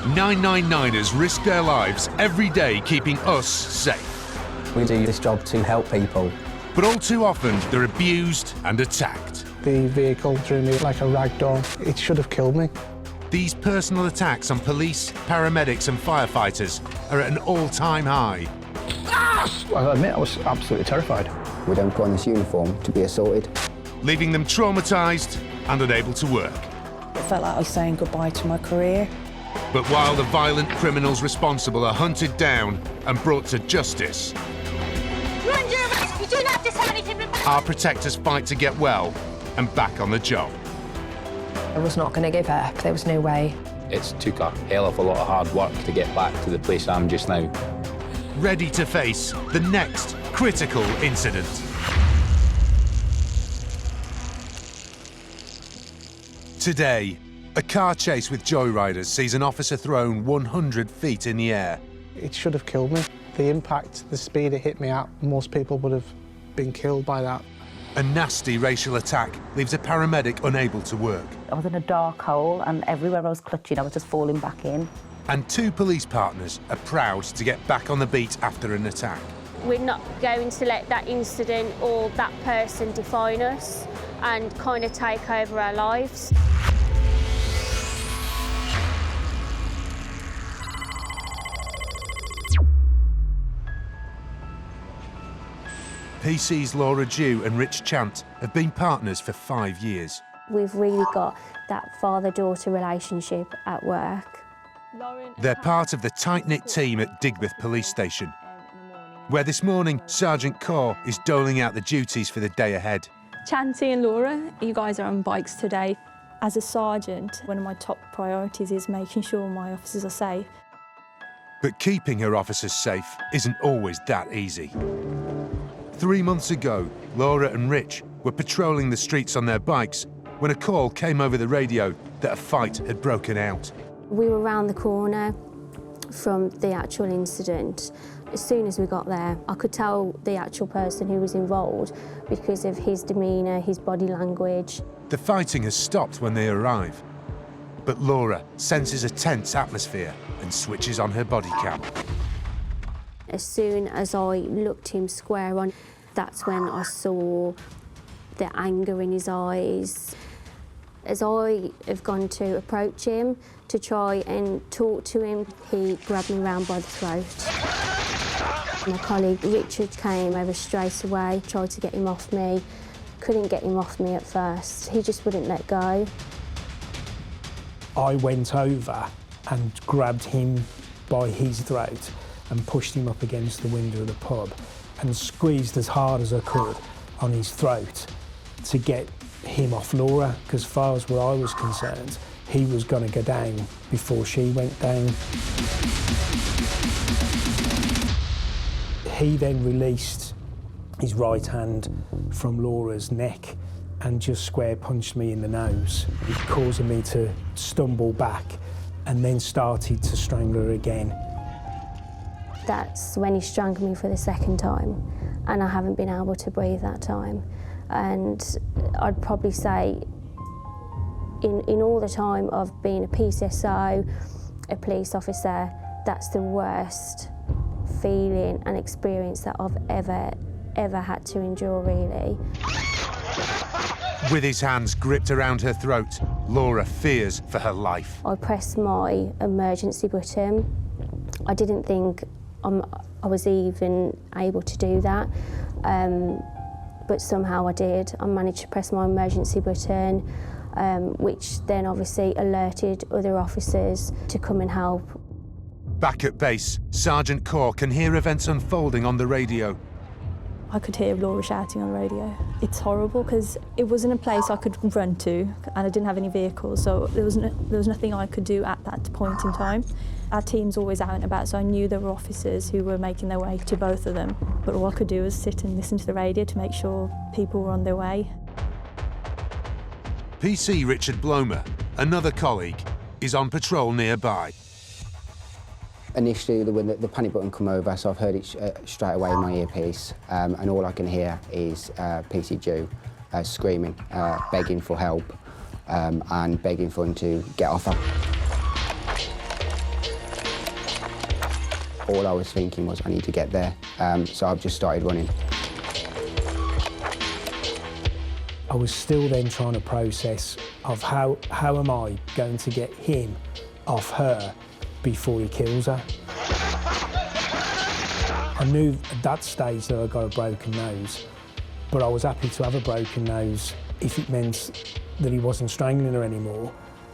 999ers risk their lives every day keeping us safe. We do this job to help people. But all too often, they're abused and attacked. The vehicle threw me like a rag doll. It should have killed me. These personal attacks on police, paramedics and firefighters are at an all-time high. I admit I was absolutely terrified. We don't put on this uniform to be assaulted. Leaving them traumatised and unable to work. It felt like I was saying goodbye to my career. But while the violent criminals responsible are hunted down and brought to justice, Run your risk. You do not have to tell anything. our protectors fight to get well and back on the job. I was not going to give up. There was no way. It's took a hell of a lot of hard work to get back to the place I'm just now. Ready to face the next critical incident. Today, a car chase with joyriders sees an officer thrown 100 feet in the air. It should have killed me. The impact, the speed it hit me at, most people would have been killed by that. A nasty racial attack leaves a paramedic unable to work. I was in a dark hole and everywhere I was clutching, I was just falling back in. And two police partners are proud to get back on the beat after an attack. We're not going to let that incident or that person define us and kind of take over our lives. PC's Laura Dew and Rich Chant have been partners for 5 years. We've really got that father-daughter relationship at work. They're part of the tight-knit team at Digbeth Police Station, where this morning Sergeant Carr is doling out the duties for the day ahead. Chanty and Laura, you guys are on bikes today. As a sergeant, one of my top priorities is making sure my officers are safe. But keeping her officers safe isn't always that easy. 3 months ago, Laura and Rich were patrolling the streets on their bikes when a call came over the radio that a fight had broken out. We were round the corner from the actual incident. As soon as we got there, I could tell the actual person who was involved because of his demeanour, his body language. The fighting has stopped when they arrive, but Laura senses a tense atmosphere and switches on her Bodycam. As soon as I looked him square on, that's when I saw the anger in his eyes. As I have gone to approach him to try and talk to him, he grabbed me round by the throat. My colleague Richard came over straight away, tried to get him off me. Couldn't get him off me at first. He just wouldn't let go. I went over and grabbed him by his throat and pushed him up against the window of the pub and squeezed as hard as I could on his throat to get him off Laura, because as far as where I was concerned, he was going to go down before she went down. He then released his right hand from Laura's neck and just square punched me in the nose, causing me to stumble back and then started to strangle her again. That's when he strangled me for the second time, and I haven't been able to breathe that time. And I'd probably say in all the time of being a PCSO, a police officer, that's the worst feeling and experience that I've ever had to endure, really. With his hands gripped around her throat, Laura fears for her life. I pressed my emergency button. I didn't think I was even able to do that, but somehow I did. I managed to press my emergency button, which then obviously alerted other officers to come and help. Back at base, Sergeant Carr can hear events unfolding on the radio. I could hear Laura shouting on the radio. It's horrible because it wasn't a place I could run to and I didn't have any vehicles, so there was nothing I could do at that point in time. Our team's always out and about, so I knew there were officers who were making their way to both of them. But all I could do was sit and listen to the radio to make sure people were on their way. PC Richard Blomer, another colleague, is on patrol nearby. Initially, when the panic button come over, so I've heard it straight away in my earpiece, and all I can hear is PC Dew screaming, begging for help, and begging for him to get off her. All I was thinking was I need to get there, so I've just started running. I was still then trying to process of how am I going to get him off her before he kills her. I knew at that stage that I got a broken nose, but I was happy to have a broken nose if it meant that he wasn't strangling her anymore.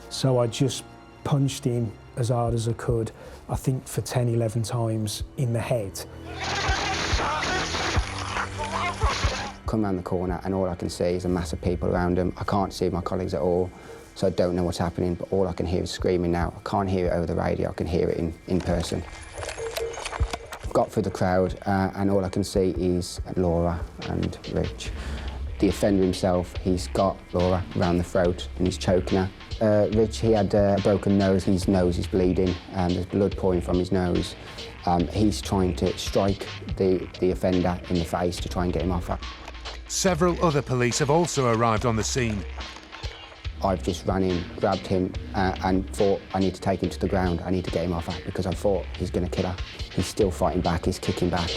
So I just punched him as hard as I could, I think for 10, 11 times in the head. Come around the corner and all I can see is a mass of people around him. I can't see my colleagues at all, so I don't know what's happening, but all I can hear is screaming now. I can't hear it over the radio, I can hear it in person. Got through the crowd and all I can see is Laura and Rich. The offender himself, he's got Laura around the throat and he's choking her. Rich, he had a broken nose, his nose is bleeding, there's blood pouring from his nose. He's trying to strike the offender in the face to try and get him off her. Several other police have also arrived on the scene. I've just ran in, grabbed him and thought I need to take him to the ground, I need to get him off her because I thought he's going to kill her. He's still fighting back, he's kicking back.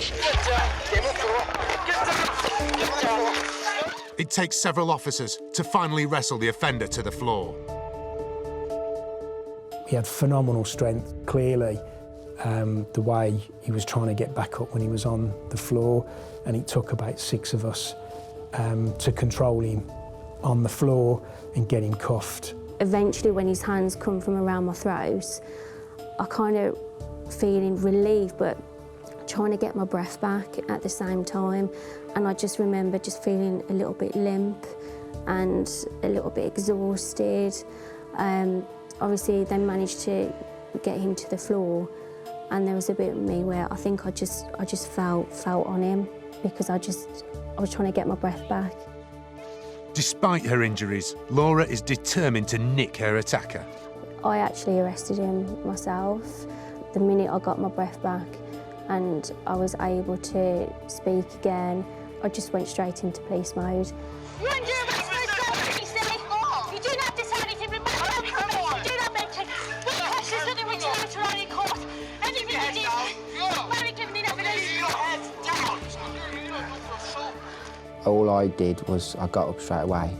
It takes several officers to finally wrestle the offender to the floor. He had phenomenal strength, clearly, the way he was trying to get back up when he was on the floor, and it took about 6 of us to control him on the floor and get him cuffed. Eventually, when his hands come from around my throat, I kind of feeling relieved, but trying to get my breath back at the same time. And I just remember just feeling a little bit limp and a little bit exhausted. Obviously, then managed to get him to the floor, and there was a bit of me where I think I just felt on him because I was trying to get my breath back. Despite her injuries, Laura is determined to nick her attacker. I actually arrested him myself. The minute I got my breath back and I was able to speak again, I just went straight into police mode. You're under arrest for assault, you silly. You do not have to say anything. Remember, you do not mention what questions that are returned to our in court. Anything you did, very giving evidence. All I did was I got up straight away,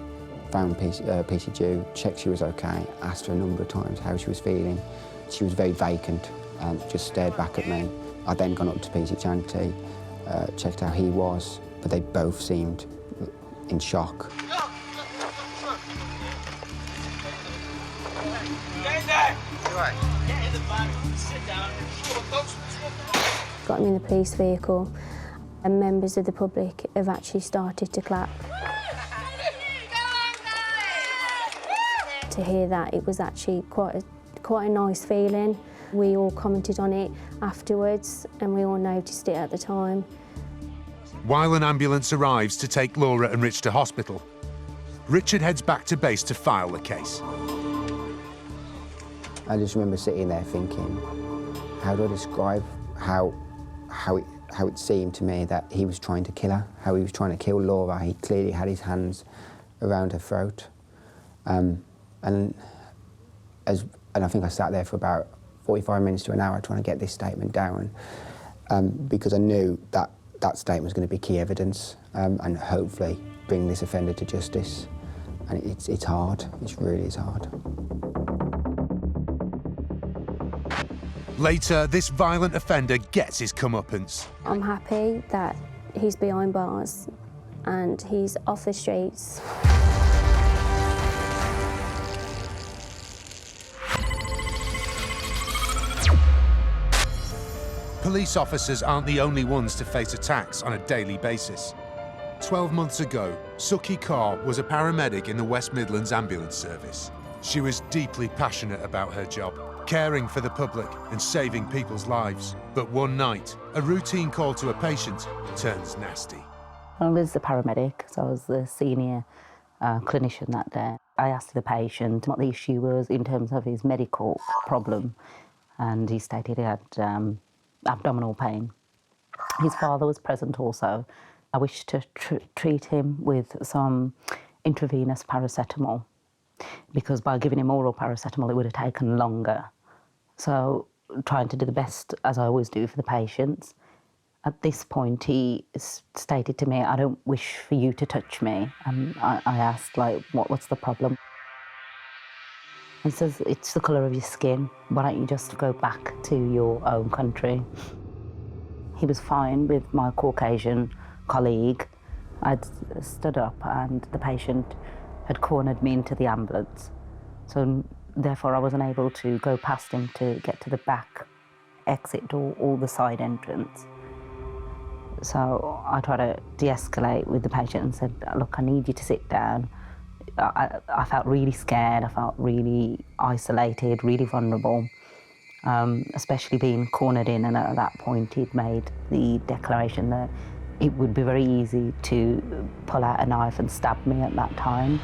found PCG, checked she was okay, asked her a number of times how she was feeling. She was very vacant and just stared back at me. I then gone up to PC Chanty, checked how he was, but they both seemed in shock. Got him in the police vehicle, and members of the public have actually started to clap. To hear that, it was actually quite a nice feeling. We all commented on it afterwards, and we all noticed it at the time. While an ambulance arrives to take Laura and Rich to hospital, Richard heads back to base to file the case. I just remember sitting there thinking, how do I describe how it seemed to me that he was trying to kill her, how he was trying to kill Laura. He clearly had his hands around her throat. And I think I sat there for about 45 minutes to an hour trying to get this statement down because I knew that that statement was going to be key evidence and hopefully bring this offender to justice. And it's hard, it really is hard. Later, this violent offender gets his comeuppance. I'm happy that he's behind bars and he's off the streets. Police officers aren't the only ones to face attacks on a daily basis. 12 months ago, Suki Carr was a paramedic in the West Midlands ambulance service. She was deeply passionate about her job, caring for the public and saving people's lives. But one night, a routine call to a patient turns nasty. I was the paramedic, so I was the senior clinician that day. I asked the patient what the issue was in terms of his medical problem, and he stated he had abdominal pain. His father was present also. I wished to treat him with some intravenous paracetamol, because by giving him oral paracetamol it would have taken longer. So trying to do the best, as I always do, for the patients. At this point, he stated to me, "I don't wish for you to touch me." And I asked, like, what's the problem? He says, "It's the colour of your skin. Why don't you just go back to your own country?" He was fine with my Caucasian colleague. I'd stood up and the patient had cornered me into the ambulance. So therefore I wasn't able to go past him to get to the back exit door or the side entrance. So I tried to de-escalate with the patient and said, "Look, I need you to sit down." I felt really scared, I felt really isolated, really vulnerable, especially being cornered in, and at that point he'd made the declaration that it would be very easy to pull out a knife and stab me at that time.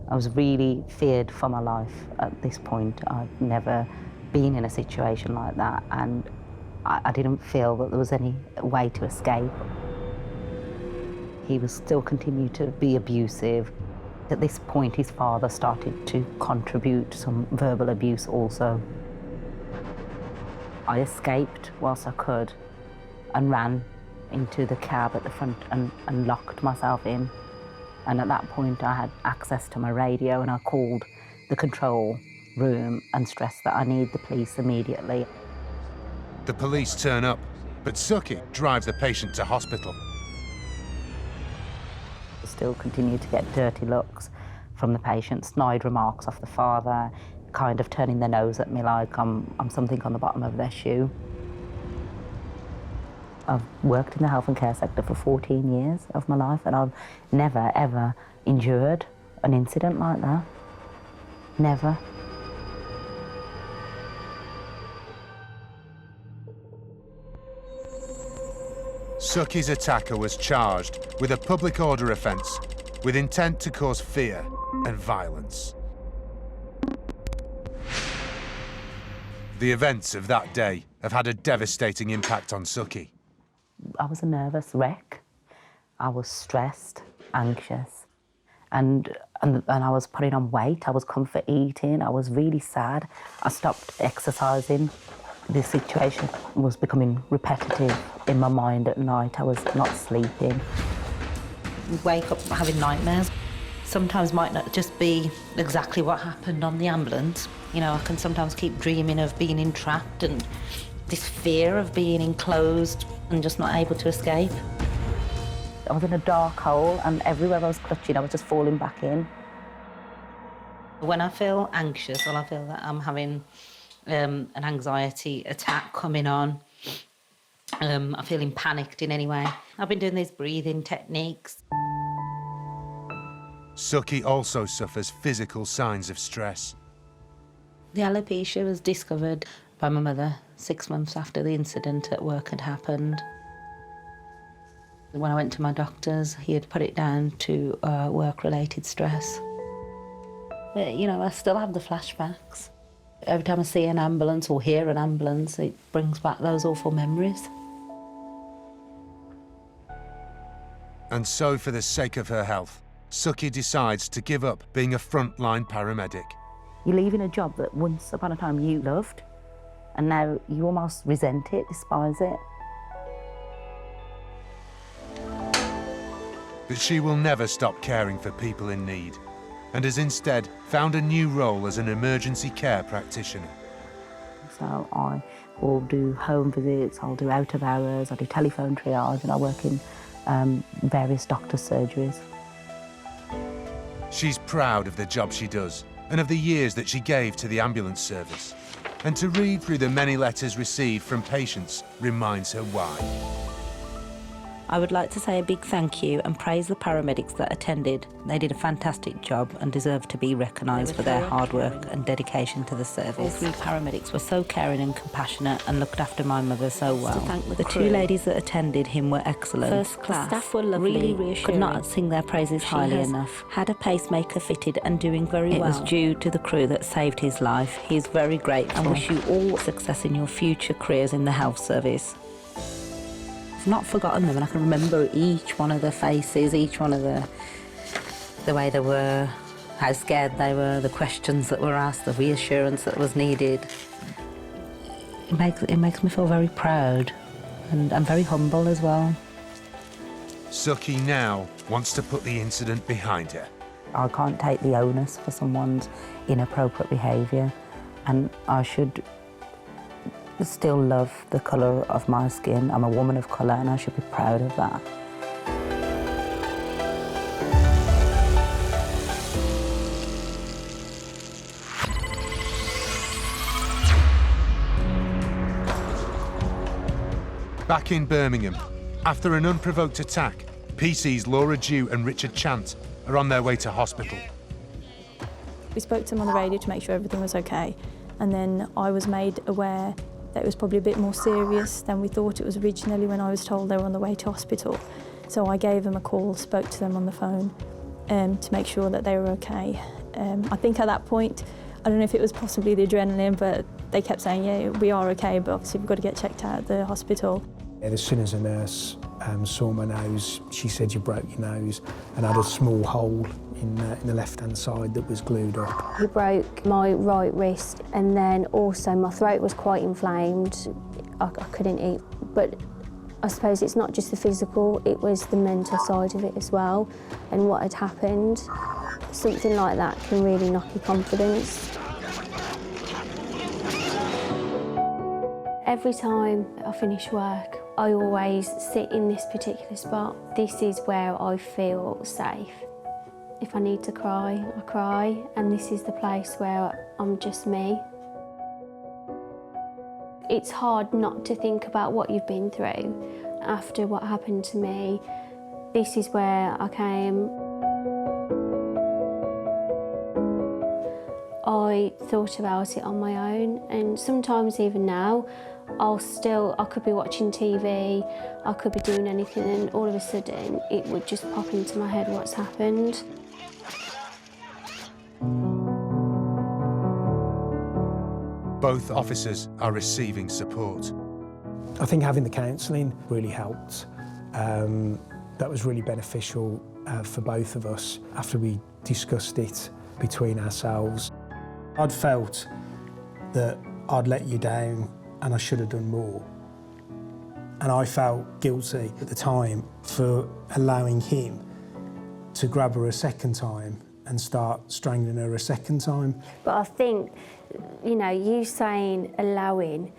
I was really feared for my life at this point. I'd never been in a situation like that, and I didn't feel that there was any way to escape. He was still continued to be abusive. At this point, his father started to contribute some verbal abuse also. I escaped whilst I could and ran into the cab at the front and locked myself in. And at that point, I had access to my radio, and I called the control room and stressed that I need the police immediately. The police turn up, but Suki drives the patient to hospital. Still continue to get dirty looks from the patient, snide remarks off the father, kind of turning their nose at me like I'm something on the bottom of their shoe. I've worked in the health and care sector for 14 years of my life, and I've never, ever endured an incident like that. Never. Suki's attacker was charged with a public order offence with intent to cause fear and violence. The events of that day have had a devastating impact on Suki. I was a nervous wreck. I was stressed, anxious, and I was putting on weight. I was comfort eating. I was really sad. I stopped exercising. The situation was becoming repetitive in my mind at night. I was not sleeping. You wake up having nightmares. Sometimes might not just be exactly what happened on the ambulance. You know, I can sometimes keep dreaming of being entrapped and this fear of being enclosed and just not able to escape. I was in a dark hole, and everywhere I was clutching, I was just falling back in. When I feel anxious, or I feel that I'm having an anxiety attack coming on, I'm feeling panicked in any way. I've been doing these breathing techniques. Suki also suffers physical signs of stress. The alopecia was discovered by my mother 6 months after the incident at work had happened. When I went to my doctors, he had put it down to work-related stress. But, you know, I still have the flashbacks. Every time I see an ambulance or hear an ambulance, it brings back those awful memories. And so, for the sake of her health, Suki decides to give up being a frontline paramedic. You're leaving a job that once upon a time you loved, and now you almost resent it, despise it. But she will never stop caring for people in need, and has instead found a new role as an emergency care practitioner. So I will do home visits, I'll do out of hours, I do telephone triage, and I work in various doctors' surgeries. She's proud of the job she does and of the years that she gave to the ambulance service. And to read through the many letters received from patients reminds her why. I would like to say a big thank you and praise the paramedics that attended. They did a fantastic job and deserve to be recognised for their hard work and dedication to the service. All 3 paramedics were so caring and compassionate and looked after my mother so well. The 2 ladies that attended him were excellent. First class. The staff were lovely, really reassuring. could not sing their praises highly enough. Had a pacemaker fitted and doing very well. It was due to the crew that saved his life. He is very grateful and wish you all success in your future careers in the health service. I've not forgotten them, and I can remember each one of their faces, each one of the way they were how scared they were, the questions that were asked, the reassurance that was needed. It makes me feel very proud and very humble as well. Suki now wants to put the incident behind her. I can't take the onus for someone's inappropriate behaviour, and I should still love the colour of my skin. I'm a woman of colour and I should be proud of that. Back in Birmingham, after an unprovoked attack, PC's Laura Dew and Richard Chant are on their way to hospital. We spoke to them on the radio to make sure everything was okay, and then I was made aware that it was probably a bit more serious than we thought it was originally when I was told they were on the way to hospital. So I gave them a call, spoke to them on the phone to make sure that they were okay. I think at that point, I don't know if it was possibly the adrenaline, but they kept saying, yeah, we are okay, but obviously we've got to get checked out at the hospital. As soon as a nurse saw my nose, she said, you broke your nose, and had a small hole in the left-hand side that was glued up. He broke my right wrist, and then also my throat was quite inflamed. I couldn't eat, but I suppose it's not just the physical, it was the mental side of it as well, and what had happened. Something like that can really knock your confidence. Every time I finish work, I always sit in this particular spot. This is where I feel safe. If I need to cry, I cry, and this is the place where I'm just me. It's hard not to think about what you've been through. After what happened to me, this is where I came. I thought about it on my own, and sometimes even now, I could be watching TV, I could be doing anything, and all of a sudden it would just pop into my head what's happened. Both officers are receiving support. I think having the counselling really helped. That was really beneficial for both of us after we discussed it between ourselves. I'd felt that I'd let you down and I should have done more. And I felt guilty at the time for allowing him to grab her a second time and start strangling her a second time. But I think, you know, you saying allowing,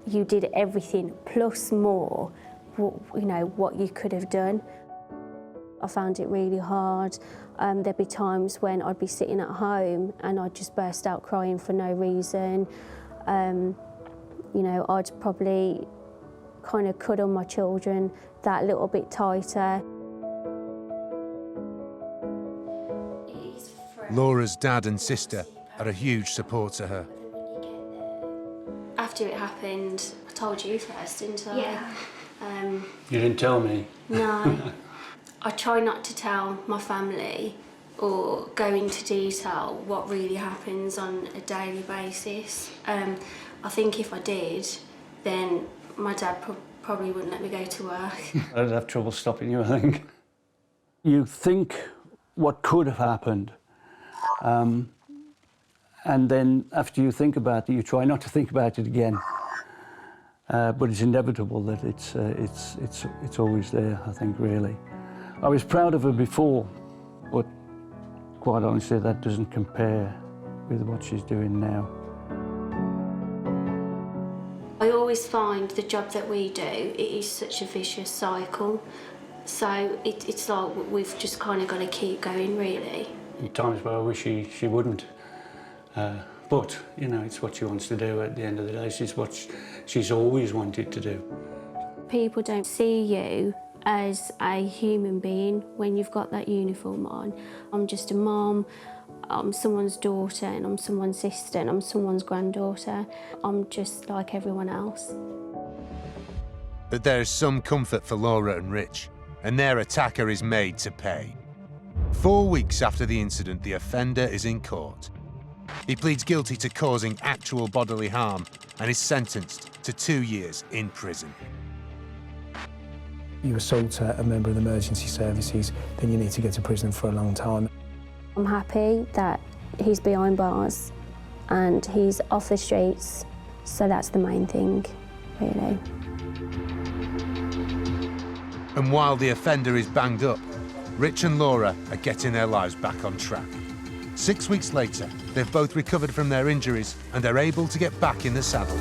you did everything plus more, you know, what you could have done. I found it really hard. There'd be times when I'd be sitting at home and I'd just burst out crying for no reason. You know, I'd probably kind of cuddle my children that little bit tighter. Laura's dad and sister are a huge support to her. After it happened, I told you first, didn't I? Yeah. You didn't tell me? No. I try not to tell my family or go into detail what really happens on a daily basis. I think if I did, then my dad probably wouldn't let me go to work. I'd have trouble stopping you, I think. You think what could have happened, and then after you think about it, you try not to think about it again. But it's inevitable that it's always there, I think, really. I was proud of her before, but quite honestly, that doesn't compare with what she's doing now. I always find the job that we do, it is such a vicious cycle. So it's like we've just kind of got to keep going, really. At times where I wish she wouldn't. But, you know, it's what she wants to do at the end of the day. It's what she's always wanted to do. People don't see you as a human being when you've got that uniform on. I'm just a mom, I'm someone's daughter, and I'm someone's sister, and I'm someone's granddaughter. I'm just like everyone else. But there is some comfort for Laura and Rich, and their attacker is made to pay. 4 weeks after the incident, the offender is in court. He pleads guilty to causing actual bodily harm and is sentenced to 2 years in prison. You assault a member of the emergency services, then you need to go to prison for a long time. I'm happy that he's behind bars and he's off the streets, so that's the main thing, really. And while the offender is banged up, Rich and Laura are getting their lives back on track. 6 weeks later, they've both recovered from their injuries and are able to get back in the saddle.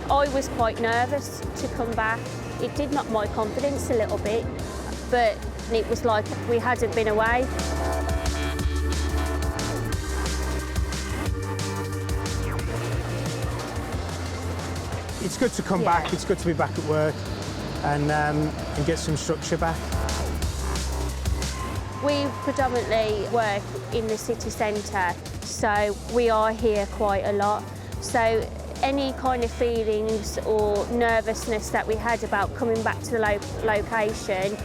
I was quite nervous to come back. It did knock my confidence a little bit, but it was like we hadn't been away. It's good to come back, it's good to be back at work and get some structure back. We predominantly work in the city centre, so we are here quite a lot. So any kind of feelings or nervousness that we had about coming back to the location,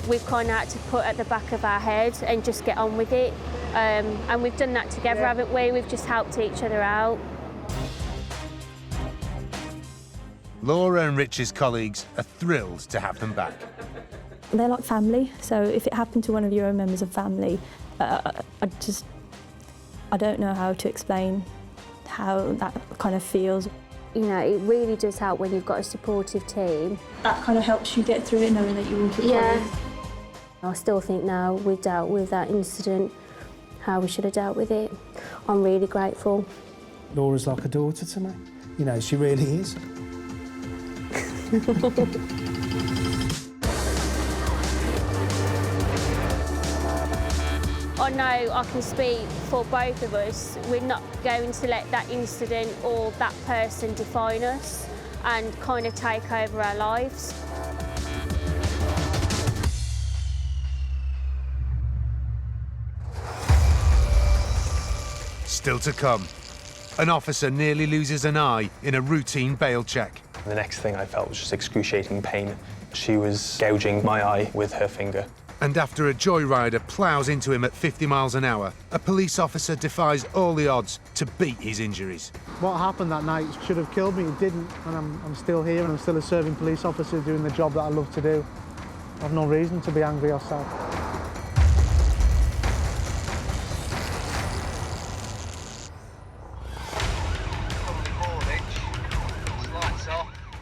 we've kind of had to put at the back of our head and just get on with it. And we've done that together, haven't we? We've just helped each other out. Laura and Rich's colleagues are thrilled to have them back. They're like family, so if it happened to one of your own members of family, I don't know how to explain how that kind of feels. You know, it really does help when you've got a supportive team. That kind of helps you get through it, knowing that you will keep going. I still think now we've dealt with that incident, how we should have dealt with it. I'm really grateful. Laura's like a daughter to me. You know, she really is. I know I can speak for both of us. We're not going to let that incident or that person define us and kind of take over our lives. Still to come, an officer nearly loses an eye in a routine bail check. The next thing I felt was just excruciating pain. She was gouging my eye with her finger. And after a Joyrider ploughs into him at 50 miles an hour, a police officer defies all the odds to beat his injuries. What happened that night should have killed me, it didn't, and I'm still here and I'm still a serving police officer doing the job that I love to do. I have no reason to be angry or sad.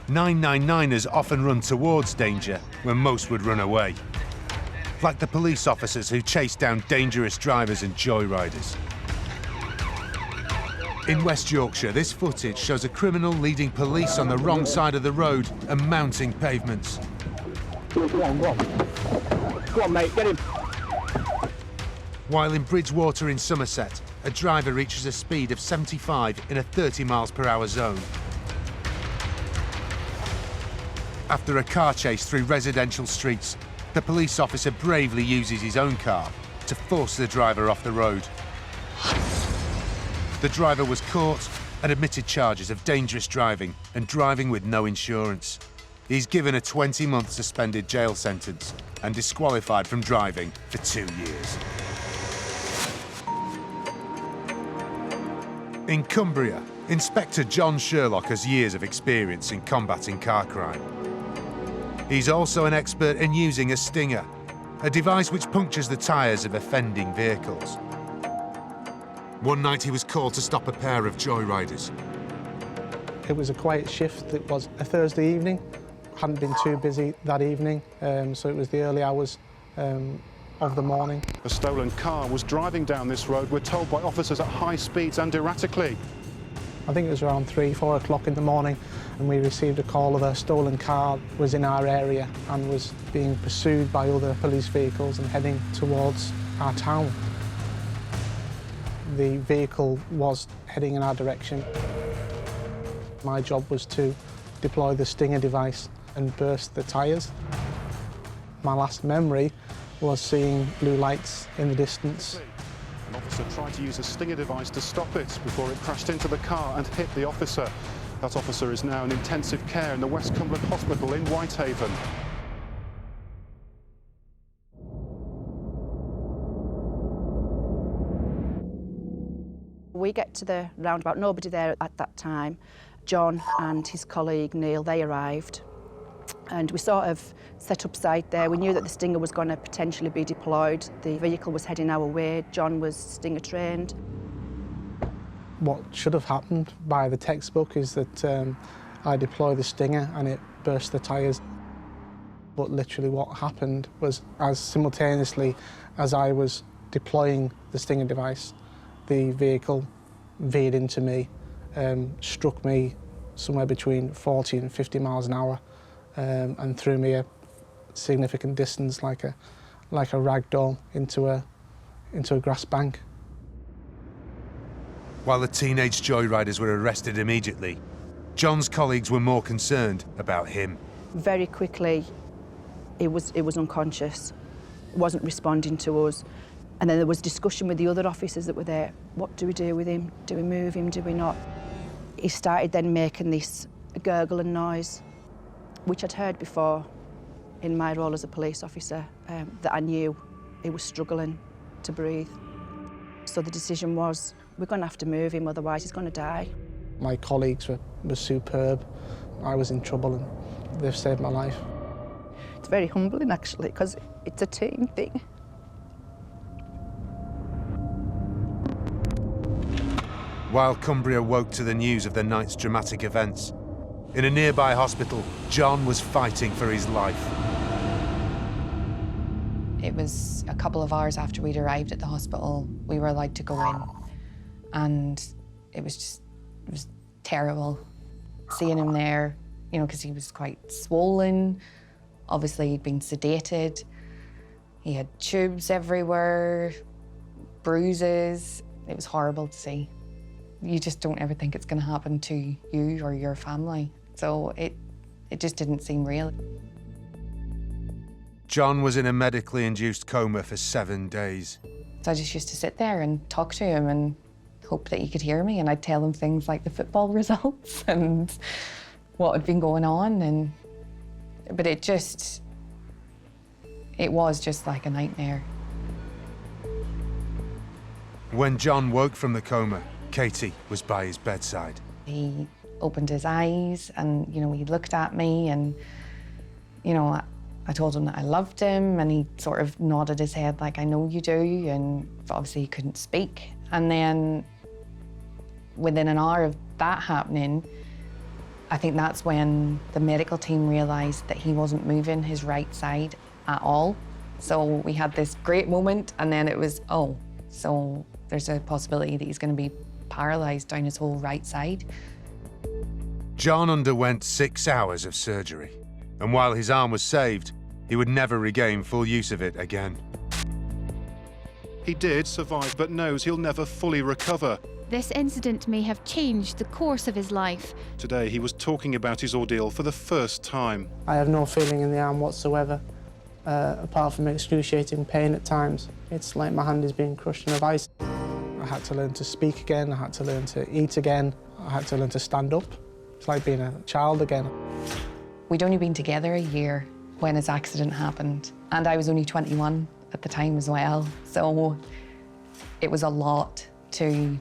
"999ers often run towards danger when most would run away. Like the police officers who chase down dangerous drivers and joyriders. In West Yorkshire, this footage shows a criminal leading police on the wrong side of the road and mounting pavements. Go on. Go on, mate, get him. While in Bridgewater in Somerset, a driver reaches a speed of 75 in a 30 miles per hour zone. After a car chase through residential streets, the police officer bravely uses his own car to force the driver off the road. The driver was caught and admitted charges of dangerous driving and driving with no insurance. He's given a 20-month suspended jail sentence and disqualified from driving for 2 years. In Cumbria, Inspector John Sherlock has years of experience in combating car crime. He's also an expert in using a stinger, a device which punctures the tyres of offending vehicles. One night he was called to stop a pair of joyriders. It was a quiet shift. It was a Thursday evening. Hadn't been too busy that evening, so it was the early hours of the morning. A stolen car was driving down this road, we're told, by officers at high speeds and erratically. I think it was around 3-4 o'clock in the morning, and we received a call of a stolen car was in our area and was being pursued by other police vehicles and heading towards our town. The vehicle was heading in our direction. My job was to deploy the stinger device and burst the tyres. My last memory was seeing blue lights in the distance. An officer tried to use a stinger device to stop it before it crashed into the car and hit the officer. That officer is now in intensive care in the West Cumberland Hospital in Whitehaven. We get to the roundabout, nobody there at that time. John and his colleague Neil, they arrived, And we sort of set up site there. We knew that the Stinger was going to potentially be deployed. The vehicle was heading our way. John was Stinger trained. What should have happened by the textbook is that I deploy the Stinger and it burst the tyres. But literally what happened was, as simultaneously as I was deploying the Stinger device, the vehicle veered into me, struck me somewhere between 40 and 50 miles an hour, and threw me a significant distance like a rag doll into a grass bank. While the teenage joyriders were arrested immediately, John's colleagues were more concerned about him. Very quickly, it was unconscious, wasn't responding to us. And then there was discussion with the other officers that were there. What do we do with him? Do we move him? Do we not? He started then making this gurgling noise, which I'd heard before in my role as a police officer, that I knew he was struggling to breathe. So the decision was, we're going to have to move him, otherwise he's going to die. My colleagues were superb. I was in trouble and they've saved my life. It's very humbling, actually, because it's a team thing. While Cumbria woke to the news of the night's dramatic events, in a nearby hospital, John was fighting for his life. It was a couple of hours after we'd arrived at the hospital, we were allowed to go in. And it was terrible seeing him there, you know, because he was quite swollen. Obviously, he'd been sedated. He had tubes everywhere, bruises. It was horrible to see. You just don't ever think it's going to happen to you or your family. So it just didn't seem real. John was in a medically induced coma for 7 days. So I just used to sit there and talk to him and hope that he could hear me, and I'd tell him things like the football results and what had been going on, but it was just like a nightmare. When John woke from the coma, Katie was by his bedside. He opened his eyes and, you know, he looked at me and, you know, I told him that I loved him and he sort of nodded his head like, I know you do, and obviously he couldn't speak. And then within an hour of that happening, I think that's when the medical team realised that he wasn't moving his right side at all. So we had this great moment and then it was, oh, so there's a possibility that he's going to be paralysed down his whole right side. John underwent 6 hours of surgery, and while his arm was saved, he would never regain full use of it again. He did survive, but knows he'll never fully recover. This incident may have changed the course of his life. Today, he was talking about his ordeal for the first time. I have no feeling in the arm whatsoever, apart from excruciating pain at times. It's like my hand is being crushed in a vice. I had to learn to speak again, I had to learn to eat again, I had to learn to stand up. It's like being a child again. We'd only been together a year when his accident happened, and I was only 21 at the time as well, so it was a lot to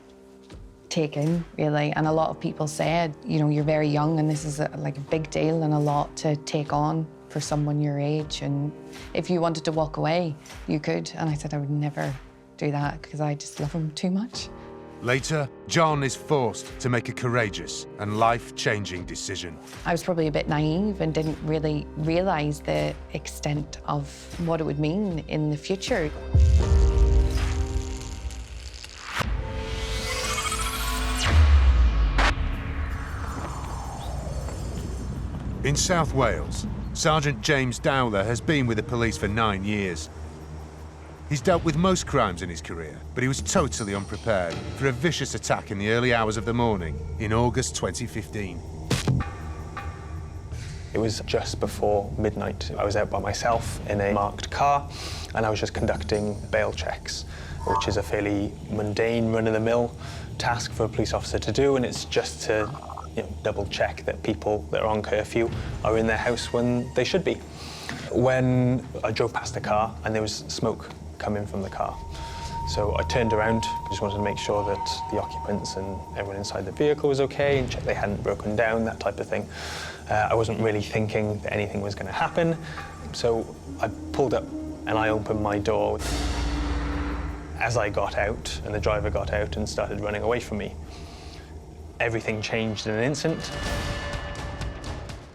take in, really. And a lot of people said, you know, you're very young and this is like a big deal and a lot to take on for someone your age, and if you wanted to walk away, you could. And I said I would never do that because I just love him too much. Later, John is forced to make a courageous and life-changing decision. I was probably a bit naive and didn't really realise the extent of what it would mean in the future. In South Wales, Sergeant James Dowler has been with the police for 9 years. He's dealt with most crimes in his career, but he was totally unprepared for a vicious attack in the early hours of the morning in August 2015. It was just before midnight. I was out by myself in a marked car and I was just conducting bail checks, which is a fairly mundane, run-of-the-mill task for a police officer to do, and it's just to double check that people that are on curfew are in their house when they should be. When I drove past the car and there was smoke coming from the car. So I turned around, just wanted to make sure that the occupants and everyone inside the vehicle was okay and check they hadn't broken down, that type of thing. I wasn't really thinking that anything was going to happen, so I pulled up and I opened my door. As I got out, and the driver got out and started running away from me, everything changed in an instant.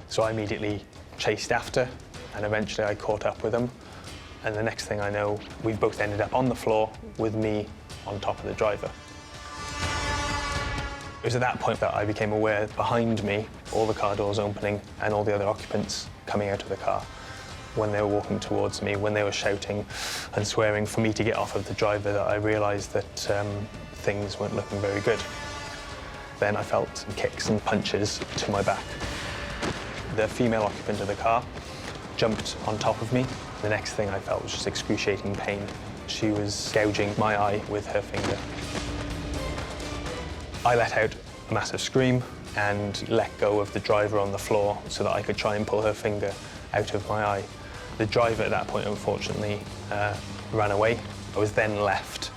So I immediately chased after, and eventually I caught up with him. And the next thing I know, we both ended up on the floor with me on top of the driver. It was at that point that I became aware behind me, all the car doors opening and all the other occupants coming out of the car. When they were walking towards me, when they were shouting and swearing for me to get off of the driver, that I realised that things weren't looking very good. Then I felt some kicks and punches to my back. The female occupant of the car jumped on top of me. The next thing I felt was just excruciating pain. She was gouging my eye with her finger. I let out a massive scream and let go of the driver on the floor so that I could try and pull her finger out of my eye. The driver at that point, unfortunately, ran away. I was then left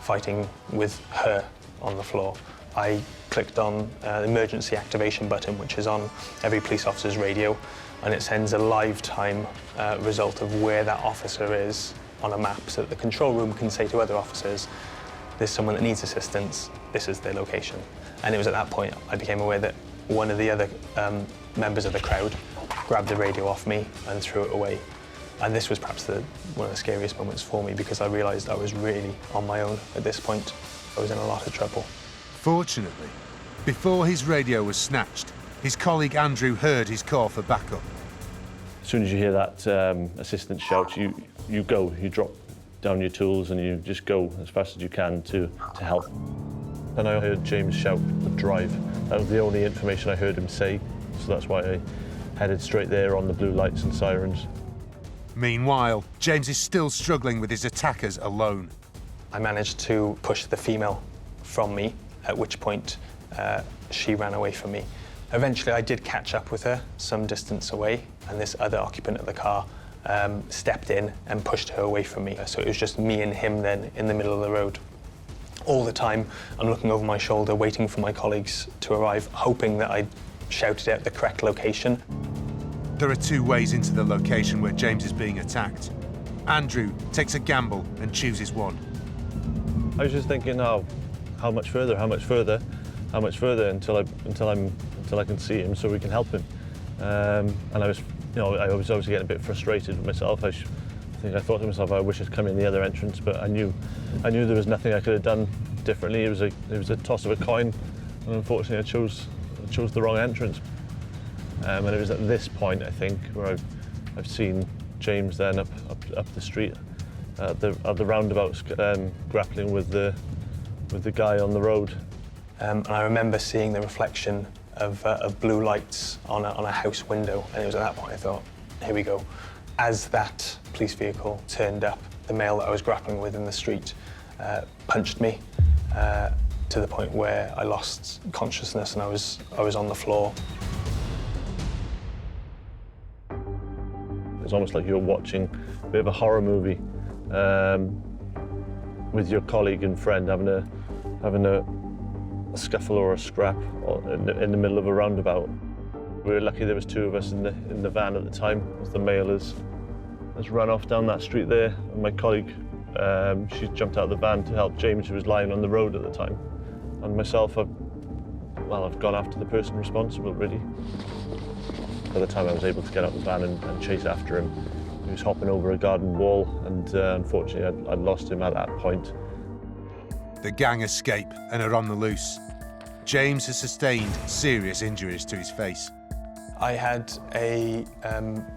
fighting with her on the floor. I clicked on the emergency activation button, which is on every police officer's radio, and it sends a live time result of where that officer is on a map, so that the control room can say to other officers, there's someone that needs assistance, this is their location. And it was at that point I became aware that one of the other members of the crowd grabbed the radio off me and threw it away. And this was perhaps one of the scariest moments for me, because I realised I was really on my own at this point. I was in a lot of trouble. Fortunately, before his radio was snatched, his colleague Andrew heard his call for backup. As soon as you hear that assistant shout, you drop down your tools and you just go as fast as you can to help. Then I heard James shout, "Drive." That was the only information I heard him say, so that's why I headed straight there on the blue lights and sirens. Meanwhile, James is still struggling with his attackers alone. I managed to push the female from me, at which point she ran away from me. Eventually I did catch up with her some distance away, and this other occupant of the car stepped in and pushed her away from me. So it was just me and him then in the middle of the road. All the time I'm looking over my shoulder, waiting for my colleagues to arrive, hoping that I'd shouted out the correct location. There are two ways into the location where James is being attacked. Andrew takes a gamble and chooses one. I was just thinking, oh, how much further until I can see him so we can help him. And I was obviously getting a bit frustrated with myself. I thought to myself, I wish I'd come in the other entrance, but I knew there was nothing I could have done differently. It was a toss of a coin, and unfortunately I chose the wrong entrance. And it was at this point, I think, where I've seen James then up the street at the roundabouts, grappling with the guy on the road. And I remember seeing the reflection of blue lights on a house window, and it was at that point I thought, here we go. As that police vehicle turned up, the male that I was grappling with in the street punched me to the point where I lost consciousness and I was on the floor. It's almost like you're watching a bit of a horror movie with your colleague and friend having a scuffle or a scrap in the middle of a roundabout. We were lucky there was two of us in the van at the time, as the male has run off down that street there, and my colleague, she jumped out of the van to help James, who was lying on the road at the time. And myself, I've gone after the person responsible, really. By the time I was able to get out of the van and chase after him, he was hopping over a garden wall, and unfortunately I'd lost him at that point. The gang escape and are on the loose. James has sustained serious injuries to his face. I had a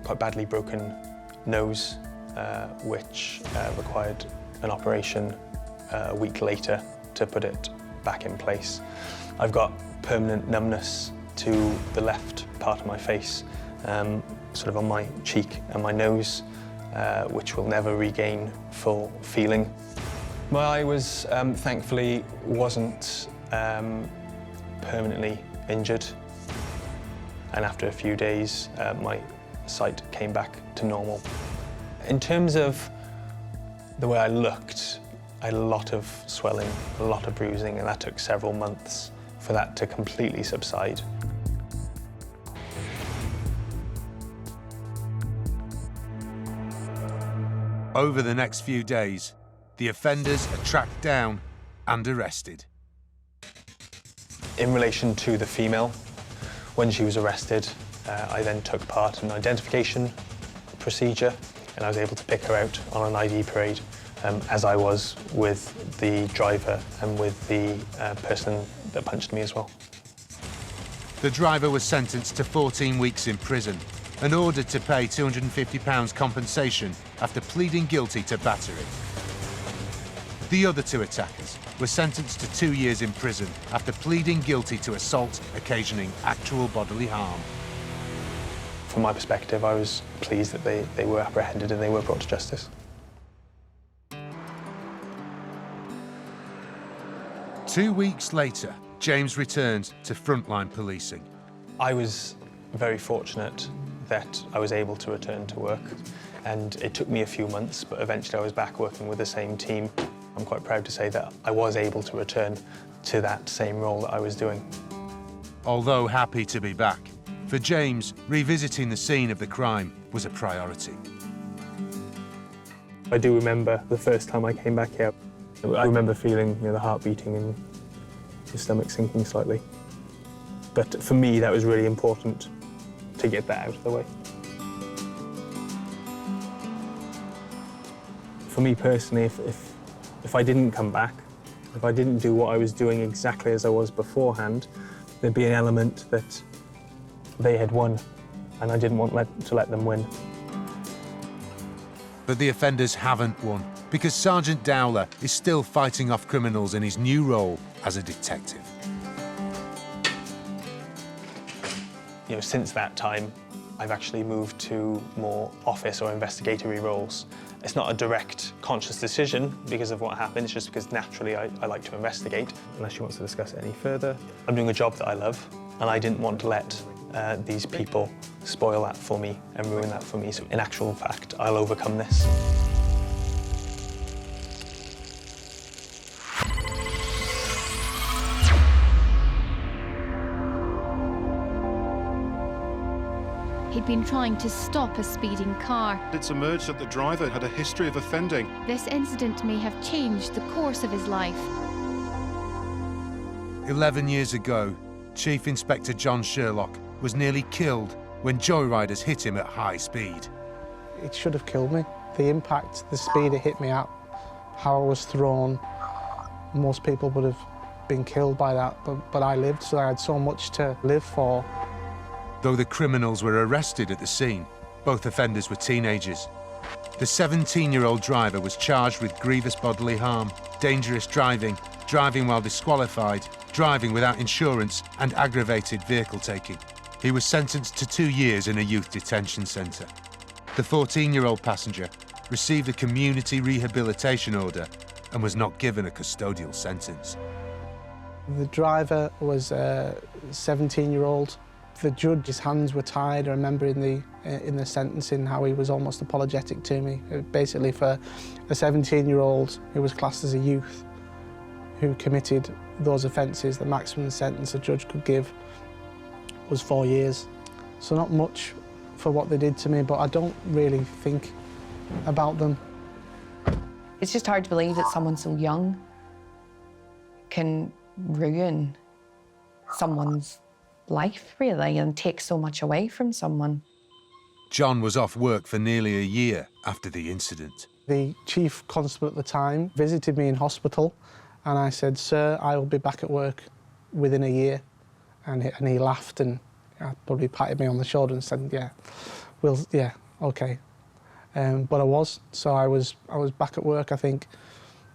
quite badly broken nose, which required an operation a week later to put it back in place. I've got permanent numbness to the left part of my face, sort of on my cheek and my nose, which will never regain full feeling. My eye was, thankfully, wasn't permanently injured. And after a few days, my sight came back to normal. In terms of the way I looked, I had a lot of swelling, a lot of bruising, and that took several months for that to completely subside. Over the next few days, the offenders are tracked down and arrested. In relation to the female, when she was arrested, I then took part in an identification procedure, and I was able to pick her out on an ID parade, as I was with the driver and with the person that punched me as well. The driver was sentenced to 14 weeks in prison and ordered to pay £250 compensation after pleading guilty to battery. The other two attackers were sentenced to 2 years in prison after pleading guilty to assault occasioning actual bodily harm. From my perspective, I was pleased that they were apprehended and they were brought to justice. 2 weeks later, James returned to frontline policing. I was very fortunate that I was able to return to work, and it took me a few months, but eventually I was back working with the same team. I'm quite proud to say that I was able to return to that same role that I was doing. Although happy to be back, for James, revisiting the scene of the crime was a priority. I do remember the first time I came back here. I remember feeling, the heart beating and your stomach sinking slightly. But for me, that was really important to get that out of the way. For me personally, if I didn't come back, if I didn't do what I was doing exactly as I was beforehand, there'd be an element that they had won, and I didn't want to let them win. But the offenders haven't won, because Sergeant Dowler is still fighting off criminals in his new role as a detective. Since that time, I've actually moved to more office or investigatory roles. It's not a direct, conscious decision because of what happened, it's just because naturally I like to investigate. Unless she wants to discuss it any further. I'm doing a job that I love, and I didn't want to let these people spoil that for me and ruin that for me. So in actual fact, I'll overcome this. He'd been trying to stop a speeding car. It's emerged that the driver had a history of offending. This incident may have changed the course of his life. 11 years ago, Chief Inspector John Sherlock was nearly killed when joyriders hit him at high speed. It should have killed me. The impact, the speed it hit me at, how I was thrown, most people would have been killed by that, but I lived, so I had so much to live for. Though the criminals were arrested at the scene, both offenders were teenagers. The 17-year-old driver was charged with grievous bodily harm, dangerous driving, driving while disqualified, driving without insurance, and aggravated vehicle taking. He was sentenced to 2 years in a youth detention centre. The 14-year-old passenger received a community rehabilitation order and was not given a custodial sentence. The driver was a 17-year-old. The judge, his hands were tied. I remember in the sentencing how he was almost apologetic to me. Basically, for a 17-year-old who was classed as a youth who committed those offences, the maximum sentence a judge could give was 4 years. So not much for what they did to me, but I don't really think about them. It's just hard to believe that someone so young can ruin someone's life, really, and take so much away from someone. John was off work for nearly a year after the incident. The chief constable at the time visited me in hospital, and I said, "Sir, I will be back at work within a year." And he laughed and probably patted me on the shoulder and said, yeah, okay. But I was. So I was back at work, I think,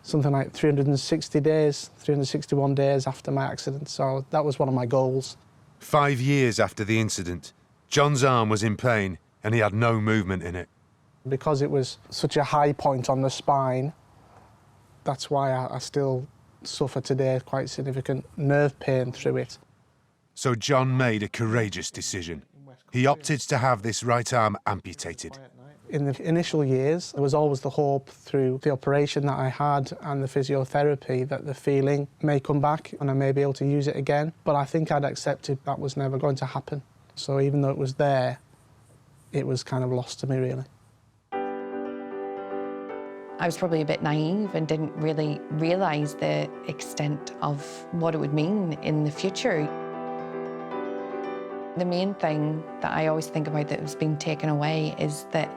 something like 361 days after my accident. So that was one of my goals. 5 years after the incident, John's arm was in pain and he had no movement in it. Because it was such a high point on the spine, that's why I still suffer today quite significant nerve pain through it. So John made a courageous decision. He opted to have this right arm amputated. In the initial years, there was always the hope through the operation that I had and the physiotherapy that the feeling may come back and I may be able to use it again. But I think I'd accepted that was never going to happen. So even though it was there, it was kind of lost to me, really. I was probably a bit naive and didn't really realise the extent of what it would mean in the future. The main thing that I always think about that was being taken away is that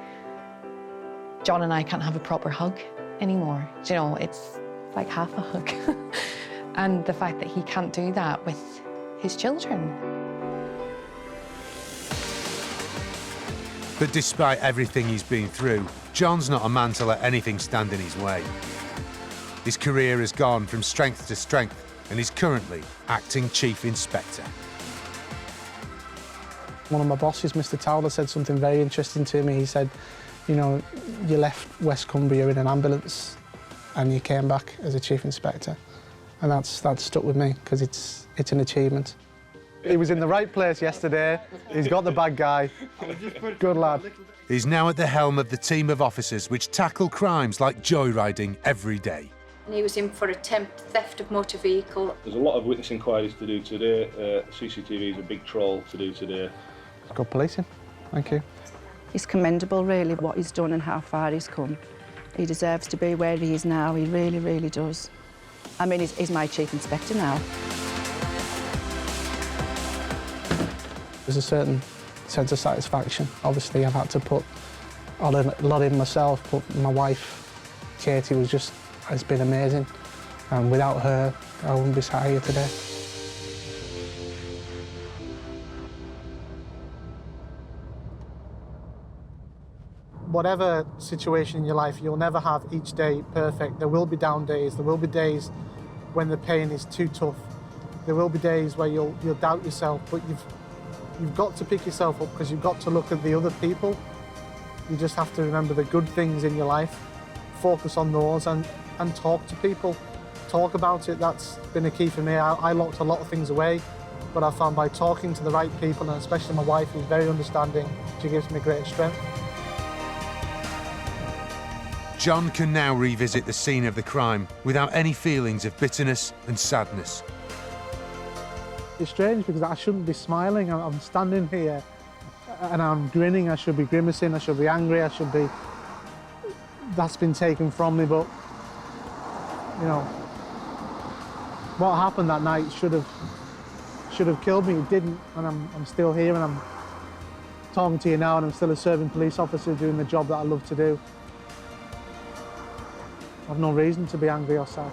John and I can't have a proper hug anymore. You know, it's like half a hug. And the fact that he can't do that with his children. But despite everything he's been through, John's not a man to let anything stand in his way. His career has gone from strength to strength, and he's currently acting chief inspector. One of my bosses, Mr. Dowler, said something very interesting to me. He said, you know, you left West Cumbria in an ambulance and you came back as a chief inspector. And that's stuck with me, because it's an achievement. He was in the right place yesterday. He's got the bad guy. Good lad. He's now at the helm of the team of officers which tackle crimes like joyriding every day. And he was in for attempt theft of motor vehicle. There's a lot of witness inquiries to do today. CCTV is a big trawl to do today. Good policing. Thank you. It's commendable, really, what he's done and how far he's come. He deserves to be where he is now. He really, really does. I mean, he's my chief inspector now. There's a certain sense of satisfaction. Obviously, I've had to put a lot in myself, but my wife, Katie, has been amazing. And without her, I wouldn't be sat here today. Whatever situation in your life, you'll never have each day perfect. There will be down days. There will be days when the pain is too tough. There will be days where you'll doubt yourself, but you've got to pick yourself up, because you've got to look at the other people. You just have to remember the good things in your life, focus on those, and talk to people. Talk about it. That's been a key for me. I locked a lot of things away, but I found by talking to the right people, and especially my wife, who's very understanding, she gives me great strength. John can now revisit the scene of the crime without any feelings of bitterness and sadness. It's strange because I shouldn't be smiling. I'm standing here and I'm grinning. I should be grimacing. I should be angry. That's been taken from me, but, you know, what happened that night should have killed me. It didn't, and I'm still here, and I'm talking to you now, and I'm still a serving police officer doing the job that I love to do. I've no reason to be angry or sad.